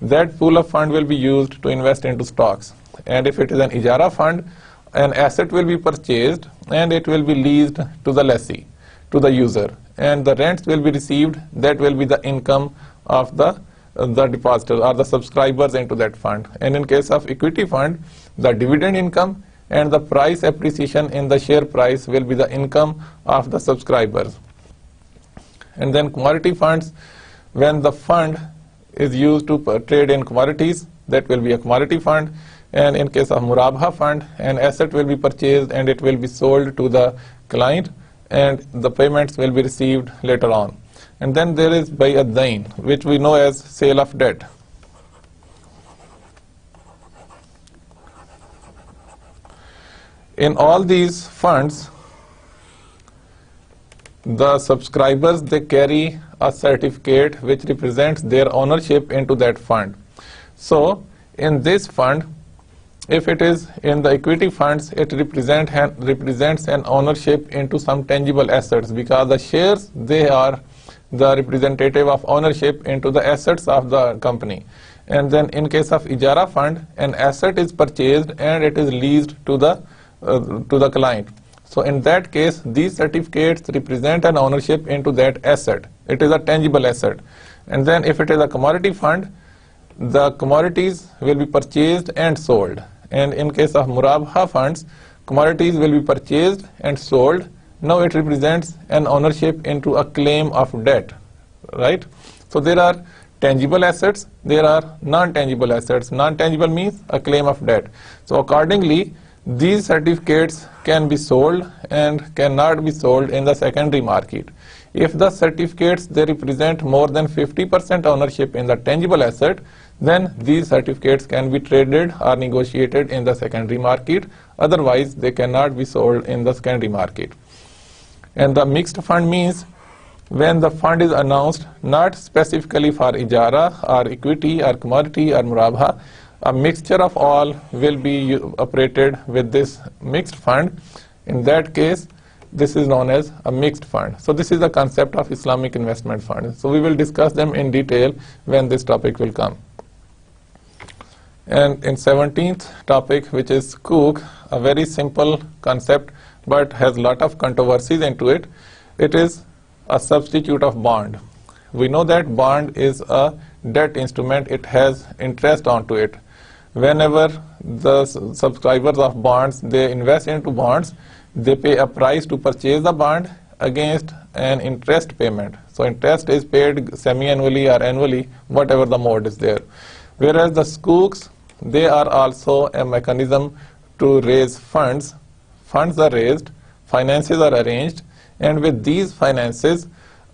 S1: that pool of fund will be used to invest into stocks. And if it is an Ijara fund, an asset will be purchased and it will be leased to the lessee, to the user. And the rents will be received, that will be the income of the depositors or the subscribers into that fund. And in case of equity fund, the dividend income and the price appreciation in the share price will be the income of the subscribers. And then commodity funds, when the fund is used to trade in commodities, that will be a commodity fund. And in case of Murabha fund, an asset will be purchased and it will be sold to the client, and the payments will be received later on. And then there is Bay' Dain, which we know as sale of debt. In all these funds, the subscribers, they carry a certificate which represents their ownership into that fund. So in this fund, if it is in the equity funds, it represents an ownership into some tangible assets, because the shares, they are the representative of ownership into the assets of the company. And then in case of Ijara fund, an asset is purchased and it is leased to the client. So in that case, these certificates represent an ownership into that asset. It is a tangible asset. And then if it is a commodity fund, the commodities will be purchased and sold. And in case of Murabha funds, commodities will be purchased and sold. Now it represents an ownership into a claim of debt, right? So there are tangible assets, there are non-tangible assets. Non-tangible means a claim of debt. So accordingly, these certificates can be sold and cannot be sold in the secondary market. If the certificates, they represent more than 50% ownership in the tangible asset, then these certificates can be traded or negotiated in the secondary market. Otherwise, they cannot be sold in the secondary market. And the mixed fund means when the fund is announced not specifically for Ijara or equity or commodity or Murabha, a mixture of all will be operated with this mixed fund. In that case, this is known as a mixed fund. So this is the concept of Islamic investment fund. So we will discuss them in detail when this topic will come. And in 17th topic, which is Sukuk, a very simple concept but has lot of controversies into it. It is a substitute of bond. We know that bond is a debt instrument. It has interest onto it. Whenever the subscribers of bonds, they invest into bonds, they pay a price to purchase the bond against an interest payment. So interest is paid semi-annually or annually, whatever the mode is there. Whereas the Sukuks, they are also a mechanism to raise funds. Funds are raised, finances are arranged, and with these finances,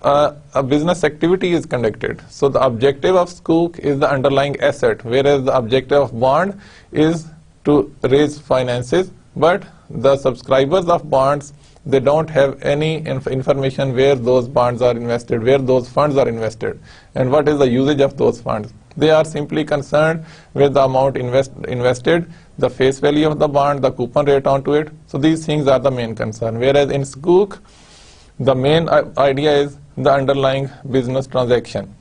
S1: a business activity is conducted. So the objective of Sukuk is the underlying asset, whereas the objective of bond is to raise finances, but the subscribers of bonds, they don't have any information where those bonds are invested, where those funds are invested, and what is the usage of those funds. They are simply concerned with the amount invested, the face value of the bond, the coupon rate onto it. So these things are the main concern. Whereas in Sukuk, the main idea is the underlying business transaction.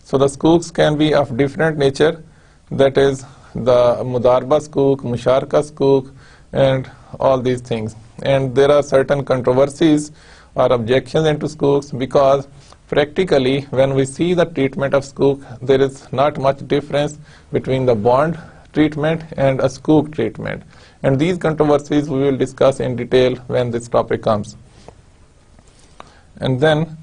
S1: So the Sukuks can be of different nature, that is the Mudarba Sukuk, Musharka Sukuk, and all these things. And there are certain controversies or objections into Sukuks because practically when we see the treatment of Sukuk, there is not much difference between the bond treatment and a Sukuk treatment. And these controversies we will discuss in detail when this topic comes. And then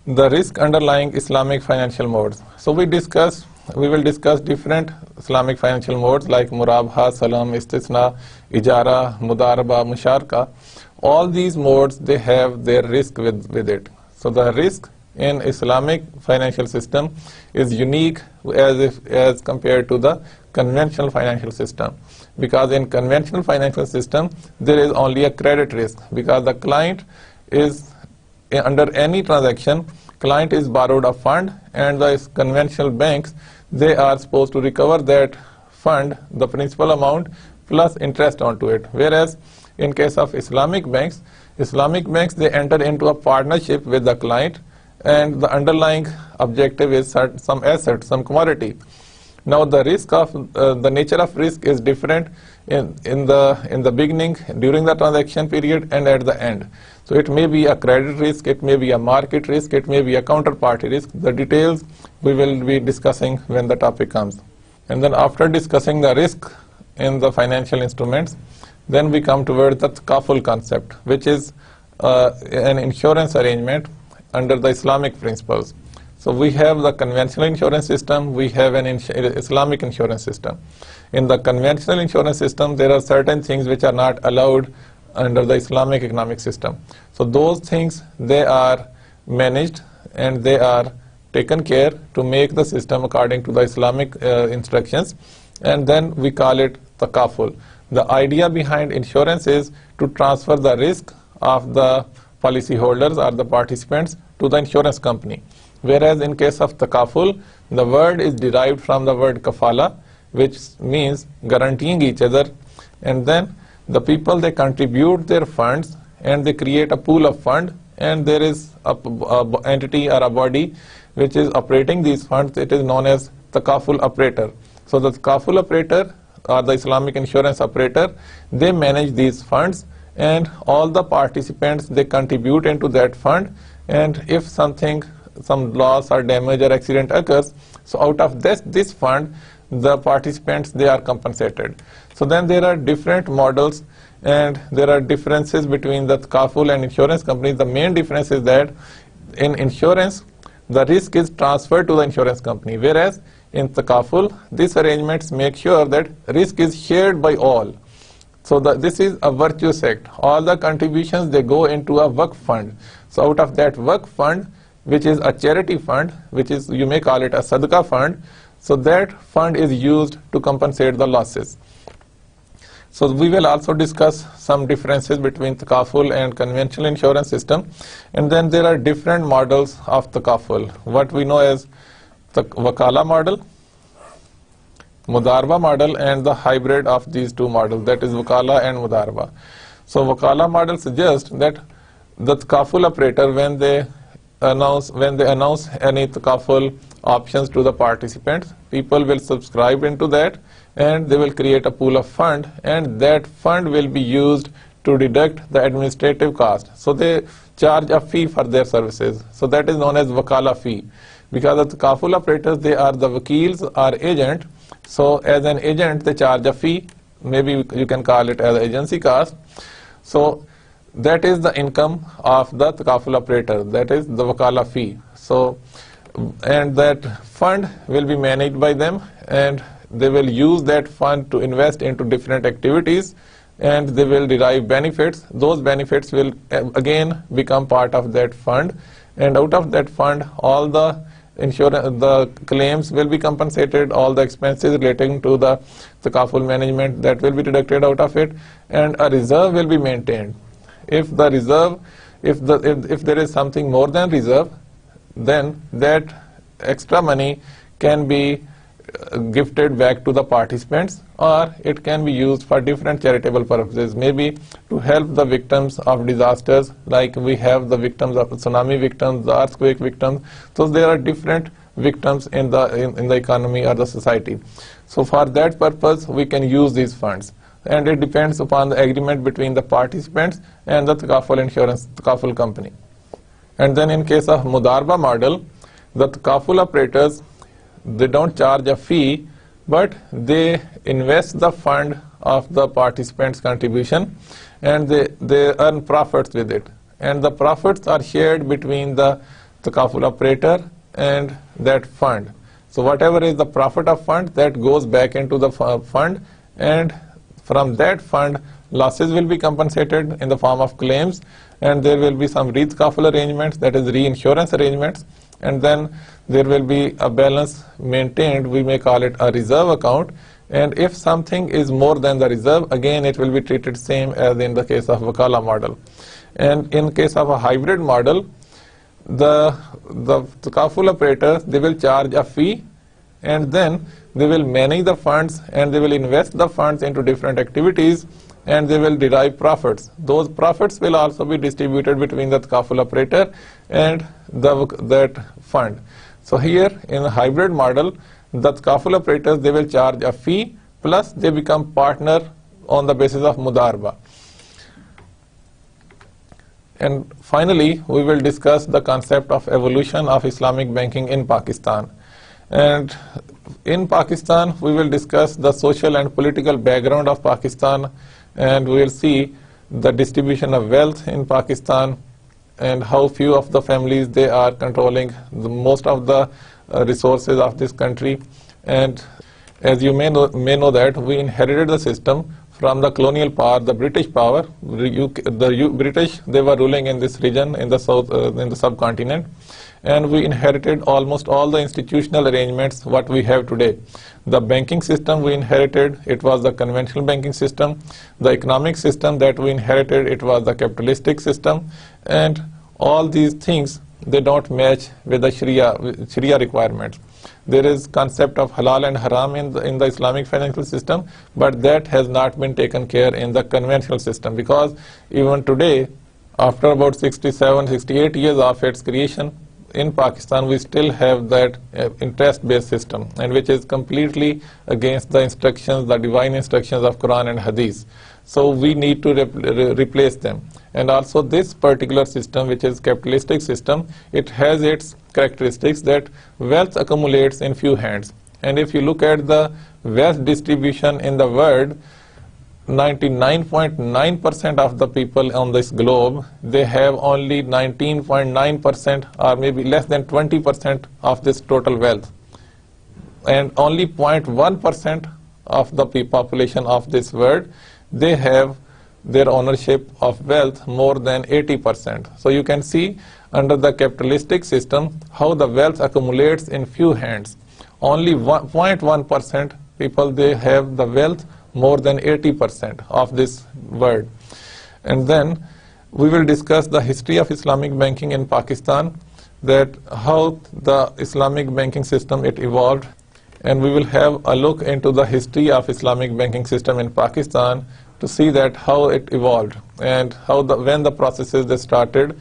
S1: the risk underlying Islamic financial modes. So we will discuss different Islamic financial modes like Murabha, Salam, Istisna, Ijara, Mudaraba, Musharka. All these modes, they have their risk with it. So the risk in Islamic financial system is unique as compared to the conventional financial system. Because in conventional financial system, there is only a credit risk, because the client is under any transaction, client is borrowed a fund, and the conventional banks, they are supposed to recover that fund, the principal amount plus interest onto it. Whereas in case of Islamic banks, they enter into a partnership with the client, and the underlying objective is some asset, some commodity. Now the risk of the nature of risk is different in the beginning, during the transaction period, and at the end. So it may be a credit risk, it may be a market risk, it may be a counterparty risk. The details we will be discussing when the topic comes. And then after discussing the risk in the financial instruments, then we come towards the takaful concept, which is an insurance arrangement under the Islamic principles. So we have the conventional insurance system, we have an Islamic insurance system. In the conventional insurance system, there are certain things which are not allowed under the Islamic economic system. So those things, they are managed and they are taken care to make the system according to the Islamic instructions, and then we call it takaful. The idea behind insurance is to transfer the risk of the policyholders or the participants to the insurance company. Whereas in case of takaful, the word is derived from the word kafala, which means guaranteeing each other, and then the people, they contribute their funds and they create a pool of fund, and there is a entity or a body which is operating these funds. It is known as takaful operator. So the takaful operator or the Islamic insurance operator, they manage these funds, and all the participants, they contribute into that fund, and if some loss or damage or accident occurs, so out of this fund, the participants, they are compensated. So then there are different models and there are differences between the takaful and insurance companies. The main difference is that in insurance, the risk is transferred to the insurance company, whereas in takaful, these arrangements make sure that risk is shared by all. So this is a virtuous act. All the contributions, they go into a work fund. So out of that work fund, which is a charity fund, which is, you may call it a sadaqah fund, so that fund is used to compensate the losses. So we will also discuss some differences between takaful and conventional insurance system. And then there are different models of takaful. What we know as the wakala model, Mudarba model and the hybrid of these two models, that is Wakala and Mudarba. So Wakala model suggests that the takaful operator, when they announce any takaful options to the participants, people will subscribe into that and they will create a pool of fund, and that fund will be used to deduct the administrative cost. So they charge a fee for their services. So that is known as Wakala fee. Because the takaful operators, they are the wakils or agent. So as an agent, they charge a fee. Maybe you can call it as agency cost. So that is the income of the takaful operator. That is the Wakala fee. So, and that fund will be managed by them, and they will use that fund to invest into different activities, and they will derive benefits. Those benefits will again become part of that fund, and out of that fund, all the the claims will be compensated, all the expenses relating to the takaful management, that will be deducted out of it, and a reserve will be maintained. If the reserve, if there is something more than reserve, then that extra money can be gifted back to the participants, or it can be used for different charitable purposes, maybe to help the victims of disasters, like we have the victims of tsunami victims, the earthquake victims. So there are different victims in the economy or the society. So for that purpose, we can use these funds, and it depends upon the agreement between the participants and the takaful insurance takaful company. And then in case of Mudarba model, the takaful operators, they don't charge a fee, but they invest the fund of the participants' contribution, and they earn profits with it. And the profits are shared between the takaful operator and that fund. So whatever is the profit of fund, that goes back into the fund, and from that fund, losses will be compensated in the form of claims, and there will be some re-takaful arrangements, that is reinsurance arrangements, and then there will be a balance maintained. We may call it a reserve account, and if something is more than the reserve, again it will be treated same as in the case of Wakala model. And in case of a hybrid model, the takaful operators, they will charge a fee, and then they will manage the funds, and they will invest the funds into different activities, and they will derive profits. Those profits will also be distributed between the takaful operator and that fund. So here in the hybrid model, the takaful operators, they will charge a fee, plus they become partner on the basis of Mudarba. And finally, we will discuss the concept of evolution of Islamic banking in Pakistan. And in Pakistan, we will discuss the social and political background of Pakistan, and we will see the distribution of wealth in Pakistan, and how few of the families, they are controlling most of the resources of this country. And as you may know that we inherited the system from the colonial power, the British power. The British, they were ruling in this region, in the south, in the subcontinent, and we inherited almost all the institutional arrangements what we have today. The banking system we inherited, it was the conventional banking system. The economic system that we inherited, it was the capitalistic system, and all these things, they don't match with the Sharia requirements. There is concept of halal and haram in the Islamic financial system, but that has not been taken care in the conventional system, because even today, after about 67-68 years of its creation, in Pakistan we still have that interest-based system, and which is completely against the instructions, the divine instructions of Quran and Hadith. So we need to replace them. And also this particular system, which is capitalistic system, it has its characteristics that wealth accumulates in few hands. And if you look at the wealth distribution in the world, 99.9% of the people on this globe, they have only 19.9% or maybe less than 20% of this total wealth. And only 0.1% of the population of this world, they have their ownership of wealth more than 80%. So you can see under the capitalistic system how the wealth accumulates in few hands. Only 0.1% people, they have the wealth more than 80% of this world. And then we will discuss the history of Islamic banking in Pakistan, that how the Islamic banking system, it evolved. and we will have a look into the history of Islamic banking system in Pakistan to see that how it evolved and how when the processes they started,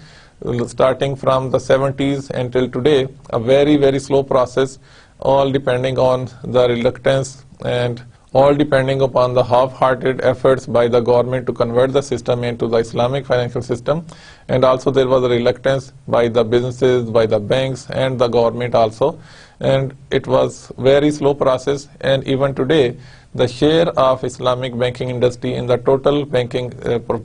S1: starting from the 70s until today, a very slow process, all depending on the reluctance and all depending upon the half-hearted efforts by the government to convert the system into the Islamic financial system, and also there was a reluctance by the businesses, by the banks and the government also, and it was very slow process. And even today the share of Islamic banking industry in the total banking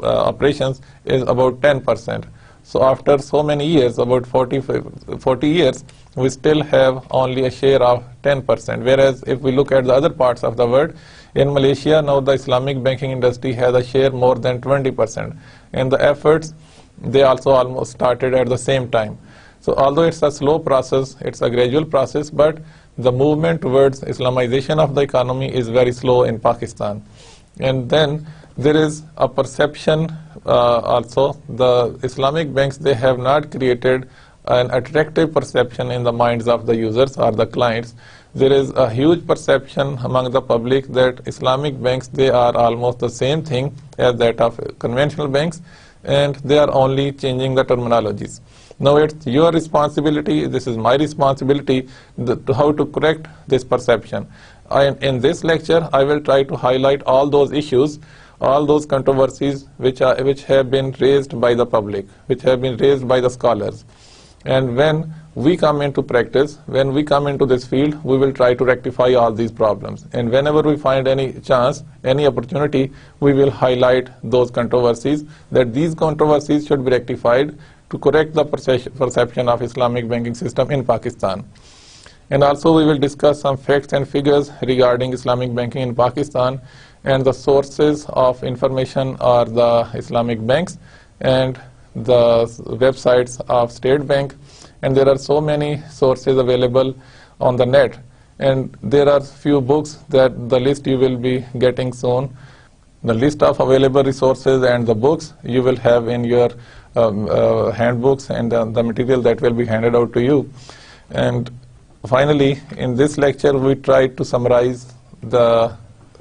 S1: operations is about 10%. So after so many years, about 40 years, we still have only a share of 10%. Whereas if we look at the other parts of the world, in Malaysia now the Islamic banking industry has a share more than 20%. And the efforts, they also almost started at the same time. So although it's a slow process, it's a gradual process, but the movement towards Islamization of the economy is very slow in Pakistan. And then there is a perception also, the Islamic banks, they have not created an attractive perception in the minds of the users or the clients. There is a huge perception among the public that Islamic banks, they are almost the same thing as that of conventional banks, and they are only changing the terminologies. Now it's your responsibility, this is my responsibility, how to correct this perception. In this lecture, I will try to highlight all those issues, all those controversies which have been raised by the public, which have been raised by the scholars. And when we come into practice, when we come into this field, we will try to rectify all these problems. And whenever we find any chance, any opportunity, we will highlight those controversies, that these controversies should be rectified to correct the perception of Islamic banking system in Pakistan. And also we will discuss some facts and figures regarding Islamic banking in Pakistan and the sources of information are the Islamic banks and the websites of State Bank, and there are so many sources available on the net, and there are few books that the list you will be getting soon. The list of available resources and the books you will have in your handbooks and the material that will be handed out to you. And finally, in this lecture we try to summarize the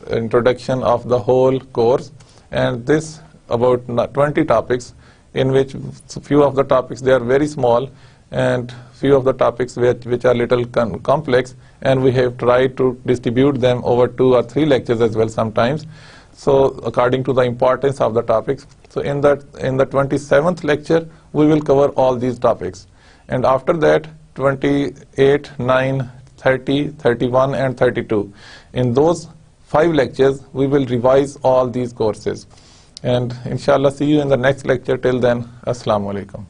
S1: introduction of the whole course, and this about 20 topics, in which few of the topics they are very small and few of the topics which are little complex, and we have tried to distribute them over 2 or 3 lectures as well sometimes, so according to the importance of the topics. So in the 27th lecture we will cover all these topics, and after that 28, 9, 30, 31 and 32, in those 5 lectures we will revise all these courses. And inshallah see you in the next lecture. Till then, Assalamu alaikum.